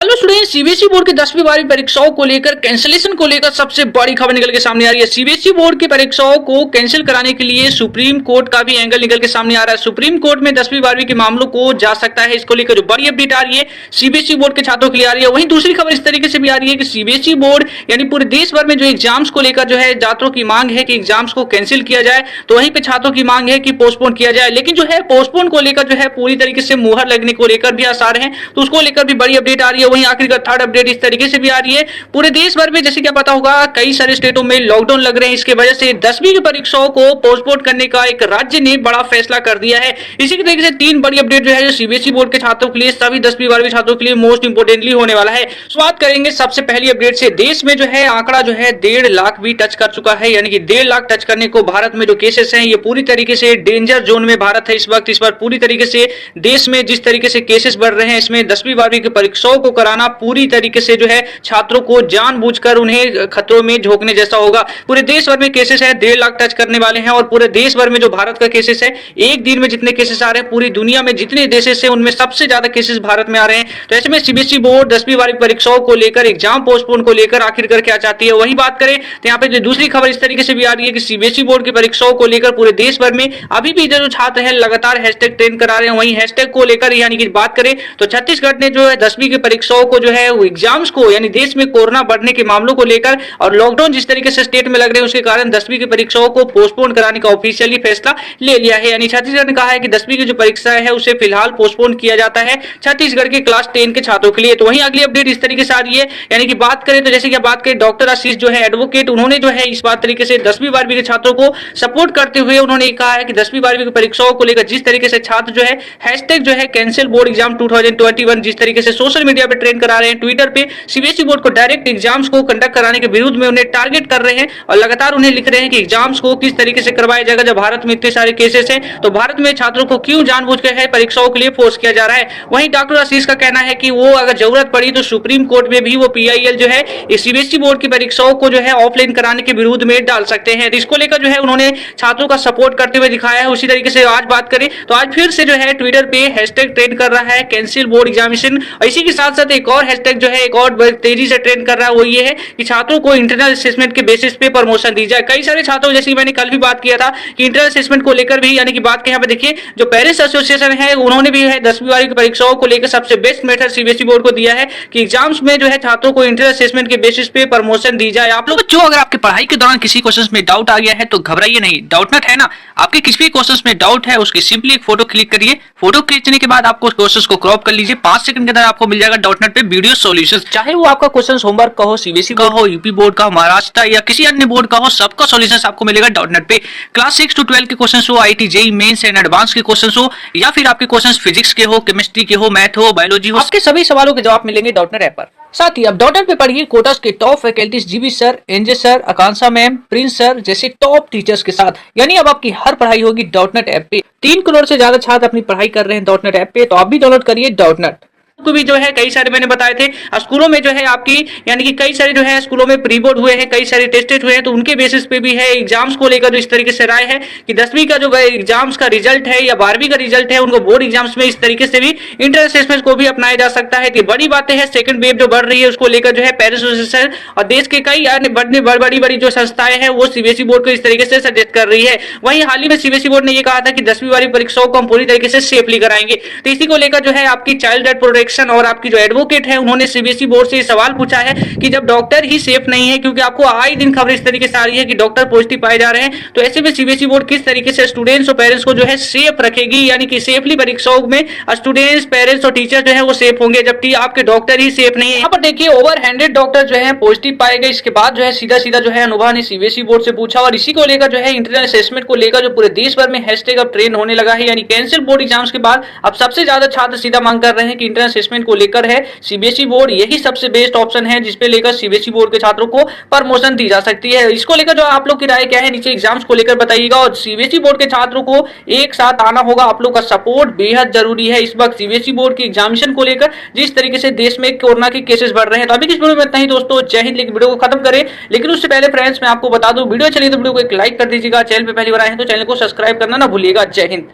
Hello student, CBSE board की 10वीं 12वीं परीक्षाओं को लेकर कैंसिलेशन को लेकर सबसे बड़ी खबर निकल के सामने आ रही है। सीबीएसई बोर्ड की परीक्षाओं को कैंसिल कराने के लिए सुप्रीम कोर्ट का भी एंगल निकल के सामने आ रहा है। सुप्रीम कोर्ट में 10वीं 12वीं के मामलों को जा सकता है। इसको लेकर जो बड़ी अपडेट आ रही है सीबीएसई बोर्ड के छात्रों के लिए आ रही है। वहीं दूसरी खबर इस तरीके से भी आ रही है कि सीबीएसई बोर्ड यानी पूरे देश भर में जो एग्जाम्स को लेकर जो है छात्रों की मांग है कि एग्जाम्स को कैंसिल किया जाए, तो वहीं पे छात्रों की मांग है कि पोस्टपोन किया जाए। लेकिन जो है पोस्टपोन को लेकर जो है पूरी तरीके से मुहर लगने को लेकर भी आसार है, तो उसको लेकर भी बड़ी अपडेट आ रही है। वहीं आखिरकार थर्ड अपडेट इस तरीके से भी आ रही है, पूरे देश भर में जैसे क्या पता होगा कई सारे स्टेटों में लॉकडाउन लग रहे हैं। इसके वजह से 10वीं की परीक्षाओं को पोस्टपोन करने का एक राज्य ने बड़ा फैसला कर दिया है। इसी के तरीके से तीन बड़ी अपडेट जो है जो सीबीएसई बोर्ड के छात्रों के लिए, सभी 10वीं 12वीं छात्रों के लिए मोस्ट इंपोर्टेंटली होने वाला है। शुरुआत करेंगे सबसे पहली अपडेट से। देश में जो है आंकड़ा जो है 1.5 लाख भी टच कर चुका है, यानी कि 1.5 लाख टच करने को भारत में जो केसेस हैं ये पूरी तरीके से डेंजर जोन में भारत है इस वक्त। इस बार पूरी तरीके से देश में जिस तरीके से केसेस बढ़ रहे हैं, इसमें 10वीं 12वीं की परीक्षाओं को कराना पूरी तरीके से जो है छात्रों को जानबूझकर उन्हें खतरों में झोंकने जैसा होगा। पूरे देश भर में केसेस है 1.5 लाख टच करने वाले हैं, और पूरे देश भर में जो भारत का केसेस है, एक दिन में जितने केसेस आ रहे हैं पूरी दुनिया में जितने देशेस हैं उनमें सबसे ज्यादा केसेस भारत में आ रहे हैं। तो ऐसे में सीबीएसई बोर्ड 10वीं 12वीं परीक्षाओं को लेकर, एग्जाम पोस्टपोन को लेकर आखिरकार क्या चाहती है, वही बात करें तो यहाँ पे जो दूसरी खबर इस तरीके से भी आ रही है कि सीबीएसई बोर्ड की परीक्षाओं को लेकर पूरे देश भर में अभी भी जो छात्र है लगातार हैशटैग ट्रेंड करा रहे हैं। वहीं हैशटैग को लेकर यानी कि बात करें तो छत्तीसगढ़ ने जो है 10वीं की परीक्षाओं को जो है एग्जाम्स को यानी देश में कोरोना बढ़ने के मामलों को लेकर और लॉकडाउन जिस तरीके से स्टेट में लग रहे हैं उसके कारण 10वीं की परीक्षाओं को पोस्टपोन कराने का ऑफिशियली फैसला ले लिया है। यानी छत्तीसगढ़ ने कहा है कि 10वीं की जो परीक्षा है उसे फिलहाल पोस्टपोन किया जाता है छत्तीसगढ़ के क्लास 10 के छात्रों के लिए। तो वहीं अगली अपडेट इस तरीके से आ रही है, यानी कि बात करें तो जैसे कि बात करें डॉक्टर आशीष जो है एडवोकेट, उन्होंने जो है इस बात तरीके से 10वीं 12वीं के छात्रों को सपोर्ट करते हुए उन्होंने कहा है कि 10वीं 12वीं की परीक्षाओं को लेकर जिस तरीके से छात्र जो है हैशटैग जो है कैंसिल बोर्ड एग्जाम 2021 जिस तरीके से सोशल मीडिया पे ट्रेंड करा रहे हैं, ट्विटर पे सीबीएसई बोर्ड को डायरेक्ट एग्जाम्स को कंडक्ट कराने के विरुद्ध में उन्हें टारगेट कर रहे हैं और लगातार उन्हें लिख रहे हैं कि एग्जाम्स को किस तरीके से करवाया जाएगा। जब भारत में इतने सारे केसेस हैं तो भारत में छात्रों को क्यों जानबूझकर है परीक्षाओं के लिए फोर्स किया जा रहा है। वहीं डॉक्टर आशीष का कहना है कि वो अगर जरूरत पड़ी तो सुप्रीम कोर्ट में भी वो पीआईएल जो है सीबीएसई बोर्ड की परीक्षाओं को जो है ऑफलाइन कराने के विरुद्ध में डाल सकते हैं। तो इसको लेकर जो है उन्होंने छात्रों का सपोर्ट करते हुए दिखाया है। उसी तरीके से आज बात करें तो आज फिर से जो है ट्विटर पे हैशटैग ट्रेंड कर रहा है कैंसिल बोर्ड एग्जामिनेशन, और इसी के साथ साथ एक और हैशटैग जो है एक और तेजी से ट्रेंड कर रहा है, वो ये है कि छात्रों को इंटरनल असेसमेंट के बेसिस पे प्रमोशन दी जाए। कई सारे छात्रों, जैसे कि मैंने कल भी बात किया था कि इंटरनल असेसमेंट को लेकर भी यानी कि बात के यहाँ पे देखिए जो पेरेंट्स एसोसिएशन है उन्होंने भी है 10वीं 12वीं की परीक्षाओं को लेकर सबसे बेस्ट मेथड सीबीएसई बोर्ड को दिया है कि एग्जाम्स में जो है छात्रों को इंटरनल असेसमेंट के बेसिस पे प्रमोशन दी जाए। आप लोग जो अगर आपकी पढ़ाई के दौरान किसी क्वेश्चन में डाउट आ गया है तो घबराइए नहीं, डाउटनट है ना। आपके किसी भी क्वेश्चन में डाउट है उसकी सिंपली एक फोटो क्लिक करिए, फोटो खींचने के बाद आपको क्वेश्चन को क्रॉप कर लीजिए, 5 सेकंड के अंदर आपको मिल जाएगा डाउटनट पे वीडियो सॉल्यूशन। चाहे वो आपका क्वेश्चन होमवर्क का हो, सीबीएसई का हो, यूपी बोर्ड का, महाराष्ट्र या किसी अन्य बोर्ड का हो, सबका सॉल्यूशन आपको मिलेगा डाउटनट पे। क्लास 6 to 12 के क्वेश्चन हो, IIT JEE mains and advance के क्वेश्चन हो, या फिर आपके क्वेश्चन फिजिक्स के हो, केमिस्ट्री के हो, मैथ हो, बायोलॉजी हो, आपके सभी सवालों के जवाब मिलेंगे डाउटनट ऐप पर। साथ ही अब डाउटनट पे पढ़िए कोटास के top faculties GB sir, NJ sir, Akanksha ma'am, Prince sir जैसे टॉप टीचर्स के साथ। यानी अब आपकी हर पढ़ाई होगी डाउटनट ऐप पे। 3 करोड़ से ज्यादा छात्र अपनी पढ़ाई कर रहे हैं डाउटनट ऐप पे, तो आप भी डाउनलोड करिए डाउटनट को भी जो है कई सारे मैंने बताए थे स्कूलों में जो है आपकी यानी कि कई सारे जो है स्कूलों में प्री बोर्ड हुए हैं, कई सारे टेस्टेड हुए हैं, तो उनके बेसिस पे भी है एग्जाम्स को लेकर जो इस तरीके से राय है कि 10वीं का जो एग्जाम्स का रिजल्ट है या 12वीं का रिजल्ट है उनको बोर्ड एग्जाम्स में इस तरीके से भी इंटर असेसमेंट को भी अपनाया जा सकता है। तो बड़ी बातें हैं, सेकंड वेव जो बढ़ रही है उसको लेकर जो है पेरेंट्स एसोसिएशन और देश के कई अन्य बड़ी जो संस्थाएं हैं वो सीबीएसई बोर्ड को इस तरीके से सजेस्ट कर रही है। वहीं हाल ही में सीबीएसई बोर्ड ने यह कहा था कि 10वीं 12वीं परीक्षाओं को हम पूरी तरीके से सेफली कराएंगे। तो इसी को लेकर जो है आपकी चाइल्ड राइट प्रोटेक्शन और आपकी जो एडवोकेट है उन्होंने सीबीएसई बोर्ड से सवाल पूछा है कि जब डॉक्टर ही सेफ नहीं है, क्योंकि आपको आए दिन खबर इस तरीके से आ रही है कि डॉक्टर पॉजिटिव पाए जा रहे हैं, तो ऐसे में सीबीएसई बोर्ड किस तरीके से स्टूडेंट्स और पेरेंट्स को जो है सेफ रखेगी, यानी कि सेफली परीक्षाओं में स्टूडेंट्स, पेरेंट्स और टीचर जो है वो सेफ होंगे, जबकि आपके डॉक्टर ही सेफ नहीं है। यहाँ पर देखिए ओवर 100 डॉक्टर जो है पॉजिटिव पाए गए। इसके बाद जो है सीधा जो है अनुभव ने सीबीएसई बोर्ड से पूछा और इसी को लेकर जो है इंटरनल असेसमेंट को लेकर जो पूरे देश भर में हैशटैग अब ट्रेंड होने लगा है। यानी कैंसिल बोर्ड एग्जाम्स के बाद अब सबसे ज्यादा छात्र सीधा मांग कर रहे हैं कि इंटरनल असेसमेंट को लेकर है सीबीएसई बोर्ड यही सबसे बेस्ट ऑप्शन है जिसपे लेकर सीबीएसई बोर्ड के छात्रों को प्रमोशन दी जा सकती है। इसको लेकर जो आप लोग की राय क्या है नीचे एग्जाम्स को लेकर बताइएगा, और सीबीएसई बोर्ड के छात्रों को एक साथ आना होगा। आप लोग का सपोर्ट बेहद जरूरी है इस वक्त सीबीएसई बोर्ड की एग्जामिनेशन को लेकर जिस तरीके से देश में कोरोना के केसेस बढ़ रहे हैं। तो अभी इस वीडियो में इतना ही दोस्तों, जय हिंद। वीडियो को खत्म करें, लेकिन उससे पहले फ्रेंड्स मैं आपको बता दूं वीडियो चलिए तो वीडियो को एक लाइक कर दीजिएगा, चैनल पे पहली बार आए हैं तो चैनल को सब्सक्राइब करना ना भूलिएगा। जय हिंद।